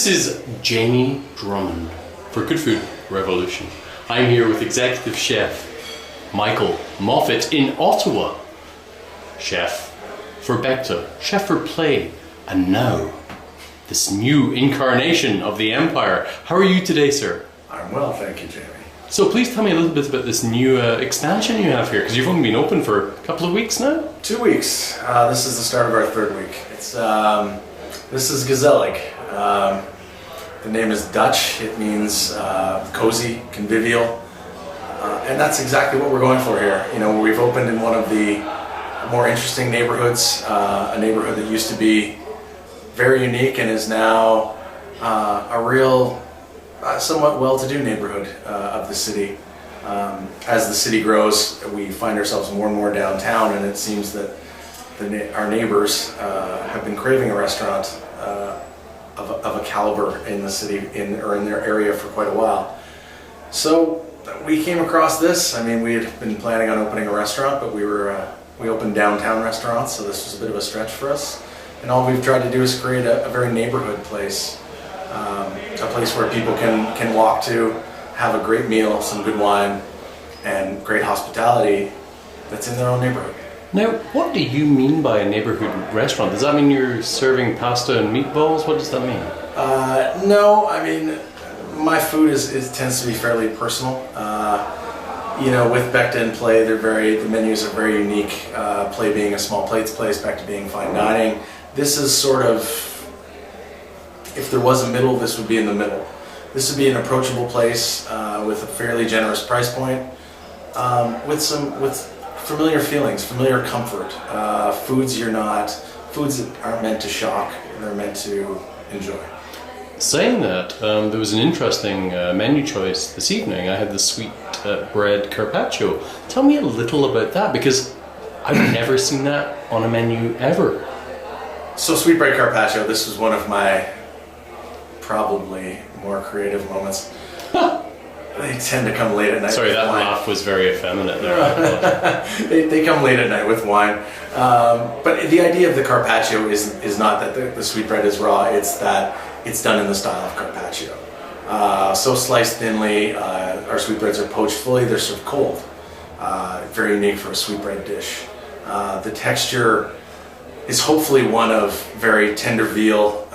This is Jamie Drummond for Good Food Revolution. I'm here with Executive Chef Michael Moffat in Ottawa. Chef for Beckta, Chef for Play, and now this new incarnation of the Empire. How are you today, sir? I'm well, thank you, Jamie. So please tell me a little bit about this new expansion you have here, because you've only been open for a couple of weeks now? 2 weeks. This is the start of our third week. This is Gezellig. The name is Dutch. It means cozy, convivial, and that's exactly what we're going for here. You know, we've opened in one of the more interesting neighborhoods, a neighborhood that used to be very unique and is now a real, somewhat well-to-do neighborhood of the city. As the city grows, we find ourselves more and more downtown, and it seems that our neighbors have been craving a restaurant of a caliber in the city or in their area for quite a while. So we came across this. I mean, we had been planning on opening a restaurant, but we opened downtown restaurants, so this was a bit of a stretch for us. And all we've tried to do is create a very neighborhood place, a place where people can walk to, have a great meal, some good wine, and great hospitality that's in their own neighborhood. Now, what do you mean by a neighborhood restaurant? Does that mean you're serving pasta and meatballs? What does that mean? No, I mean, my food tends to be fairly personal. You know, with Beckta and Play, the menus are very unique. Play being a small plates place, Beckta being fine dining. This is sort of, if there was a middle, this would be in the middle. This would be an approachable place with a fairly generous price point, with familiar feelings, familiar comfort. Foods that aren't meant to shock, they're meant to enjoy. Saying that, there was an interesting menu choice this evening. I had the sweet bread carpaccio. Tell me a little about that, because I've never seen that on a menu ever. So sweetbread carpaccio, this was one of my probably more creative moments. They tend to come late at night. Sorry, that laugh was very effeminate there. They come late at night with wine. But the idea of the carpaccio is not that the sweetbread is raw, it's that it's done in the style of carpaccio. So sliced thinly, our sweetbreads are poached fully, they're served cold. Very unique for a sweetbread dish. The texture is hopefully one of very tender veal,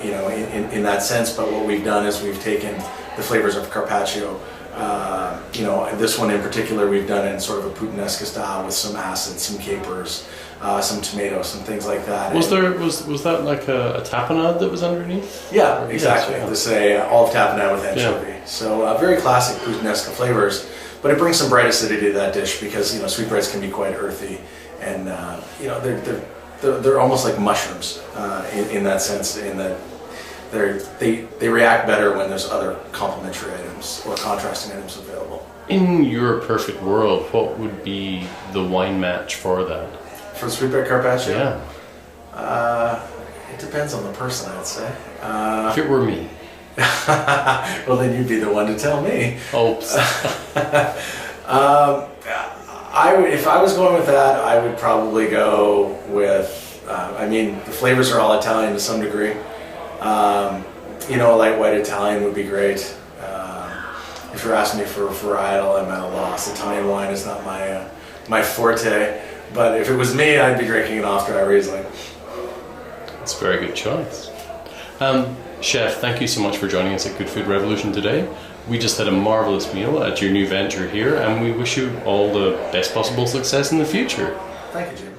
you know, in that sense, but what we've done is we've taken the flavors of carpaccio, you know, and this one in particular we've done in sort of a puttanesca style with some acid, some capers, some tomatoes, some things like that. Was that like a tapenade that was underneath? Yeah, exactly. Yes, yeah. This is olive tapenade with anchovy. Yeah. So very classic puttanesca flavors, but it brings some bright acidity to that dish because, you know, sweetbreads can be quite earthy, and you know, they're almost like mushrooms in that sense, in that they react better when there's other complementary items or contrasting items available. In your perfect world, what would be the wine match for that? For the sweetbread carpaccio? Yeah. It depends on the person, I'd say. If it were me. Well, then you'd be the one to tell me. Oops. If I was going with that, I would probably go with, I mean, the flavors are all Italian to some degree. You know, a light white Italian would be great. If you're asking me for a varietal, I'm at a loss. Italian wine is not my forte. But if it was me, I'd be drinking an off-dry Riesling. That's a very good choice. Chef, thank you so much for joining us at Good Food Revolution today. We just had a marvellous meal at your new venture here, and we wish you all the best possible success in the future. Thank you, Jim.